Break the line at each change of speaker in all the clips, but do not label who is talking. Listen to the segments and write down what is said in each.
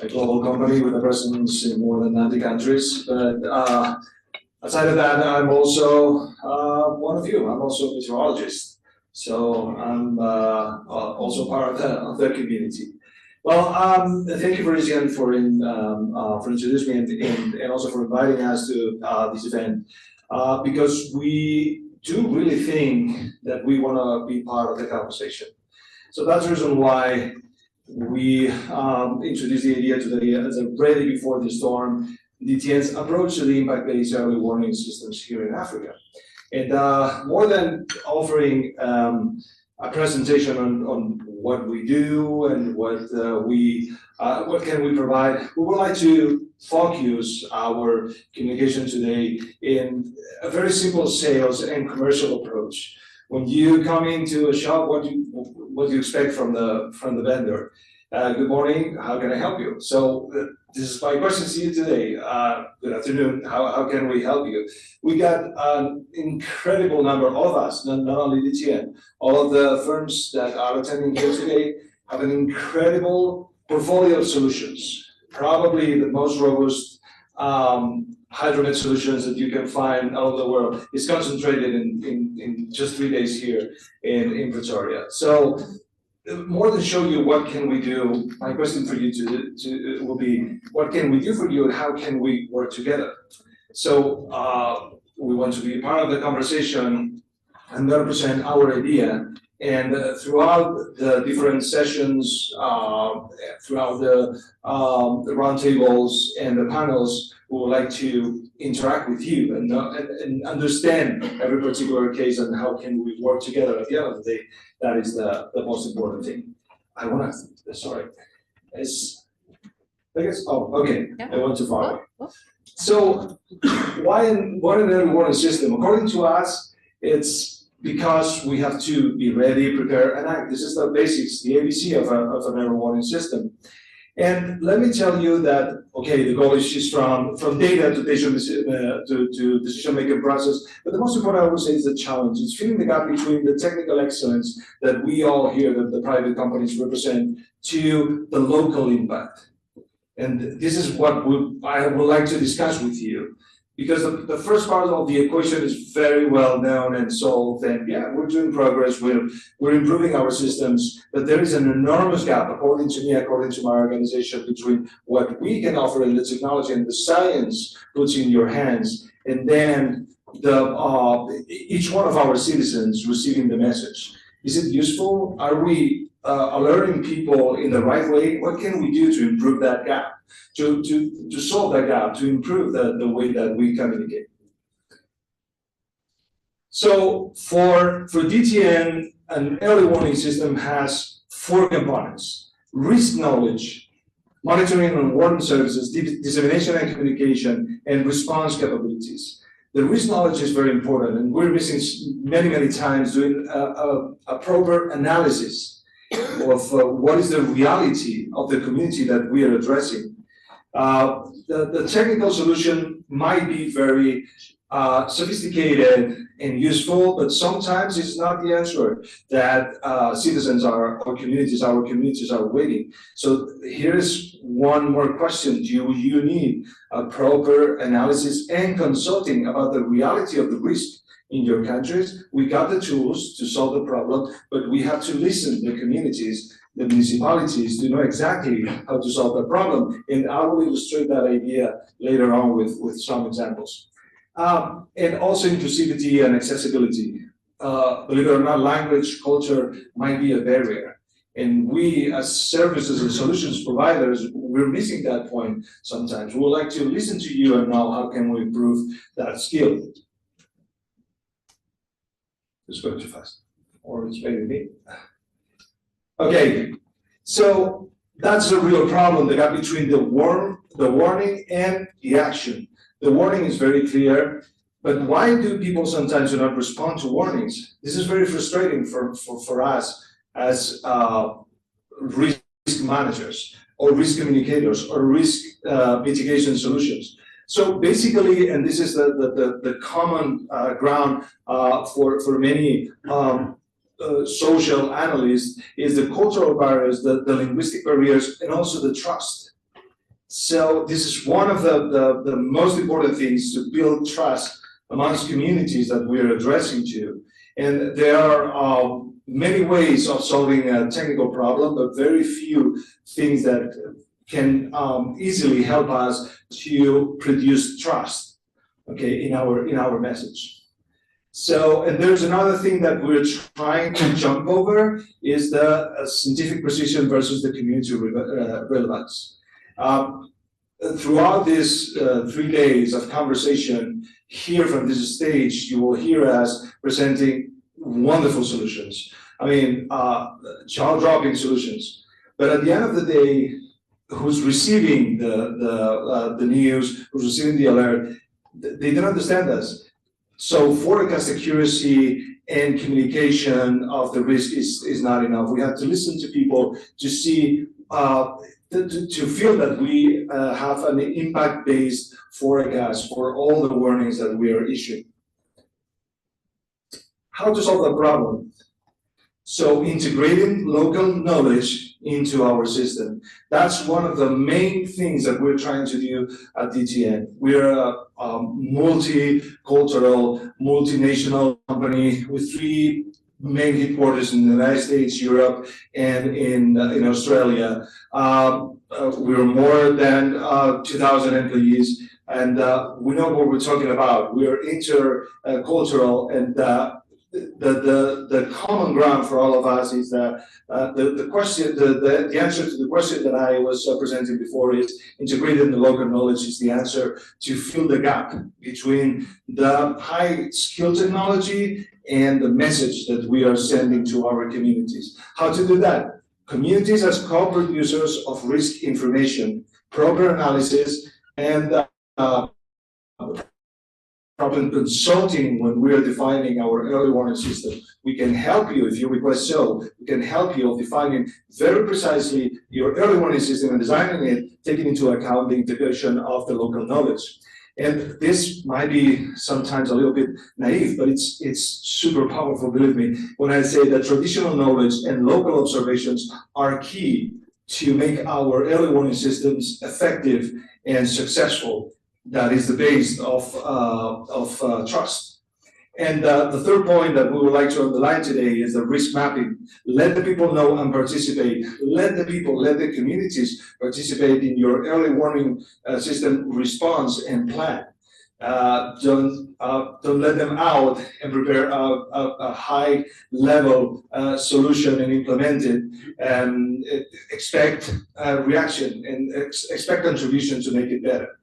a global company with a presence in more than 90 countries. But aside of that, I'm also one of you. I'm also a meteorologist. So I'm also part of the community. Well, thank you, Florentian, for introducing me and also for inviting us to this event, because we do really think that we want to be part of the conversation. So that's the reason why we introduced the idea today as a ready before the storm, DTN's approach to the impact-based early warning systems here in Africa. And more than offering a presentation on what we do and what can we provide, we would like to focus our communication today in a very simple sales and commercial approach. When you come into a shop, what do you expect from the vendor? Good morning, how can I help you? So this is my question to you today. Good afternoon, how can we help you? We got an incredible number of us, not only DTN, all of the firms that are attending here today have an incredible portfolio of solutions, probably the most robust hydromet solutions that you can find all over the world is concentrated in just 3 days here in Pretoria. So more than show you what can we do, my question for you will be, what can we do for you and how can we work together? So we want to be part of the conversation and represent our idea. And throughout the different sessions, throughout the roundtables and the panels, we would like to interact with you and understand every particular case and how can we work together. At the end of the day, that is the most important thing. I want to, sorry, I guess, oh, okay, yeah. I went too far away. So why an early warning system? According to us, it's because we have to be ready, prepare, and act. This is the basics, the ABC of an early warning system. And let me tell you that, okay, the goal is just from data to decision-making process, but the most important, I would say, is the challenge. It's filling the gap between the technical excellence that we all here, that the private companies represent, to the local impact. And this is what I would like to discuss with you. Because the first part of the equation is very well known and solved, and yeah, we're doing progress, we're improving our systems, but there is an enormous gap, according to me, according to my organization, between what we can offer in the technology and the science puts in your hands, and then each one of our citizens receiving the message. Is it useful? Are we alerting people in the right way? What can we do to improve that gap? To solve that gap, to improve the way that we communicate. So for DTN, an early warning system has 4 components: risk knowledge, monitoring and warning services, dissemination and communication, and response capabilities. The risk knowledge is very important, and we're missing many times doing a proper analysis of what is the reality of the community that we are addressing. The technical solution might be very sophisticated and useful, but sometimes it's not the answer that citizens our communities are waiting. So here's one more question. Do you need a proper analysis and consulting about the reality of the risk in your countries? We got the tools to solve the problem, but we have to listen to the communities, the municipalities, to know exactly how to solve the problem. And I will illustrate that idea later on with some examples. And also inclusivity and accessibility. Believe it or not, language, culture might be a barrier. And we, as services and solutions providers, we're missing that point sometimes. We would like to listen to you and know how can we improve that skill. It's going too fast, or it's maybe me. Okay, so that's a real problem, the gap between the warning and the action. The warning is very clear, but why do people sometimes not respond to warnings? This is very frustrating for us as risk managers or risk communicators or risk mitigation solutions. So basically, and this is the common ground for many social analysts, is the cultural barriers, the linguistic barriers, and also the trust. So this is one of the most important things to build trust amongst communities that we are addressing to. And there are many ways of solving a technical problem, but very few things that can easily help us to produce trust, okay, in our message. So, and there's another thing that we're trying to jump over is the scientific precision versus the community relevance. Throughout these 3 days of conversation here from this stage, you will hear us presenting wonderful solutions. I mean, jaw-dropping solutions. But at the end of the day, who's receiving the news, who's receiving the alert, they don't understand us. So forecast accuracy and communication of the risk is not enough. We have to listen to people to see, to feel that we have an impact-based forecast for all the warnings that we are issuing. How to solve the problem? So integrating local knowledge into our system. That's one of the main things that we're trying to do at DTN. We're a multicultural, multinational company with 3 main headquarters in the United States, Europe, and in Australia. We're more than 2,000 employees, and we know what we're talking about. We're intercultural, and the common ground for all of us is the answer to the question that I was presenting before is integrating the local knowledge is the answer to fill the gap between the high skill technology and the message that we are sending to our communities. How to do that? Communities as co-producers of risk information, proper analysis, and problem consulting when we are defining our early warning system. We can help you if you request so. We can help you defining very precisely your early warning system and designing it, taking into account the integration of the local knowledge. And this might be sometimes a little bit naive, but it's super powerful, believe me, when I say that traditional knowledge and local observations are key to make our early warning systems effective and successful. That is the base of trust. And the third point that we would like to underline today is the risk mapping. Let the people know and participate. Let the communities participate in your early warning system response and plan. Don't let them out and prepare a high level solution and implement it, and expect reaction and expect contribution to make it better.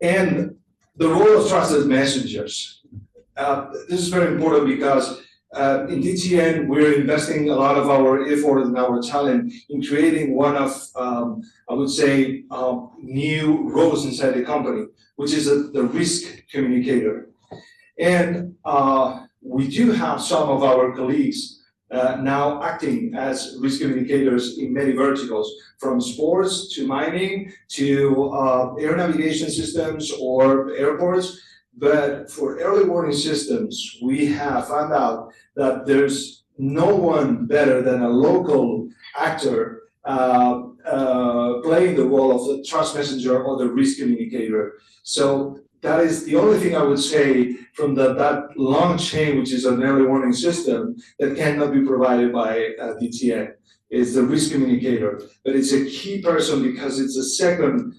And the role of trusted messengers. This is very important because in DTN, we're investing a lot of our effort and our talent in creating one of, I would say, new roles inside the company, which is the risk communicator. And we do have some of our colleagues now acting as risk communicators in many verticals, from sports to mining to air navigation systems or airports. But for early warning systems, we have found out that there's no one better than a local actor playing the role of the trust messenger or the risk communicator. So that is the only thing I would say from that long chain, which is an early warning system, that cannot be provided by DTN, is the risk communicator. But it's a key person because it's the second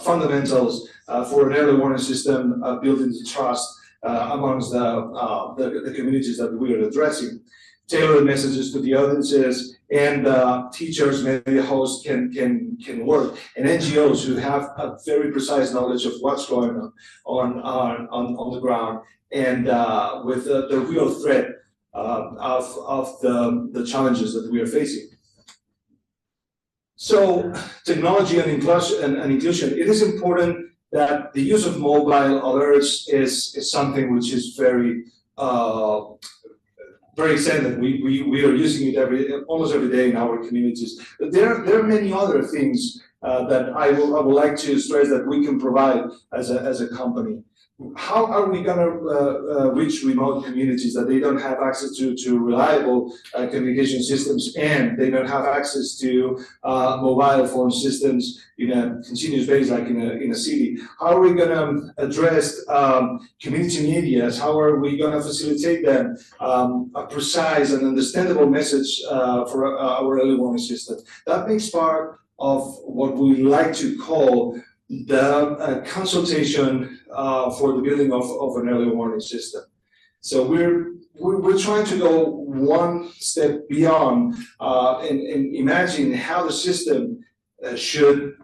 fundamentals for an early warning system building the trust amongst the communities that we are addressing. Tailored messages to the audiences, and teachers, maybe hosts can work, and NGOs who have a very precise knowledge of what's going on the ground, and with the real threat of the challenges that we are facing. So technology and inclusion, it is important that the use of mobile alerts is something which is very extended. We are using it almost every day in our communities. But there are many other things that I would like to stress that we can provide as a company. how are we going to reach remote communities that they don't have access to reliable communication systems, and they don't have access to mobile phone systems in a continuous basis, like in a city? How are we going to address community medias? How are we going to facilitate them a precise and understandable message for our early warning system? That makes part of what we like to call the consultation for the building of an early warning system. So we're trying to go one step beyond and imagine how the system should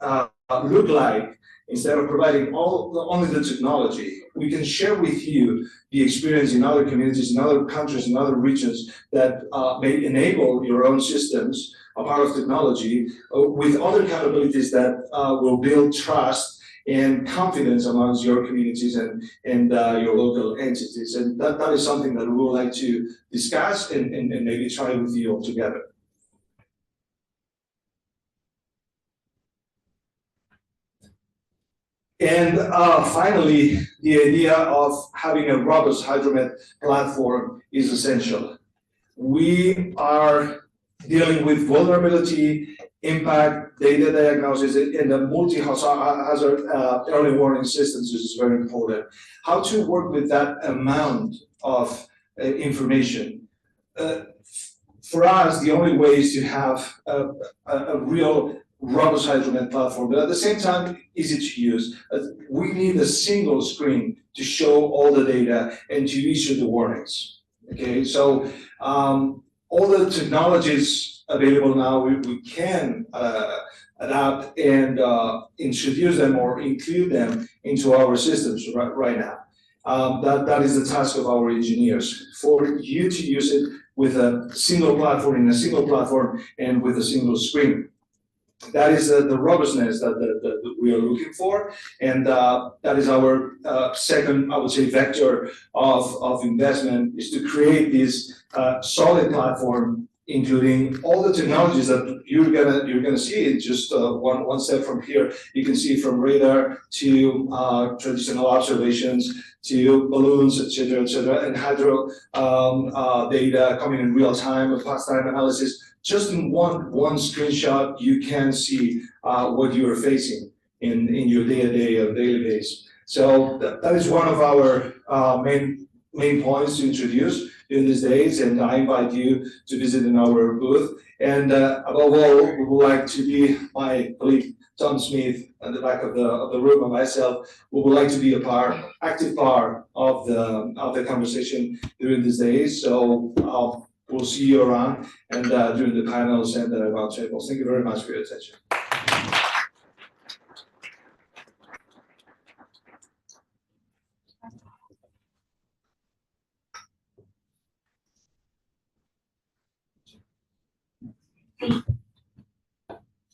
look like. Instead of providing only the technology, we can share with you the experience in other communities, in other countries, in other regions that may enable your own systems, a part of technology, with other capabilities that will build trust and confidence amongst your communities and your local entities. And that is something that we would like to discuss and maybe try with you all together. And finally, the idea of having a robust hydromet platform is essential. We are dealing with vulnerability, impact, data diagnosis, and the multi-hazard early warning systems is very important. How to work with that amount of information. For us, the only way is to have a real robust hydromet platform, but at the same time, easy to use. We need a single screen to show all the data and to issue the warnings. Okay, so all the technologies available now, we can adapt and introduce them or include them into our systems right now. That is the task of our engineers, for you to use it with a single platform, in a single platform, and with a single screen. That is the robustness that we are looking for, and that is our second, I would say, vector of investment, is to create this solid platform, including all the technologies that you're gonna see in just one step from here. You can see from radar to traditional observations to balloons, etc., and hydro data coming in real time with fast time analysis. Just in one screenshot, you can see what you are facing in your day-to-day or daily base. So that is one of our main points to introduce in these days, and I invite you to visit in our booth. And above all, we would like to be, my colleague Tom Smith at the back of the room and myself, we would like to be active part of the conversation during these days. So we'll see you around and during the panels and the roundtables. Thank you very much for your attention.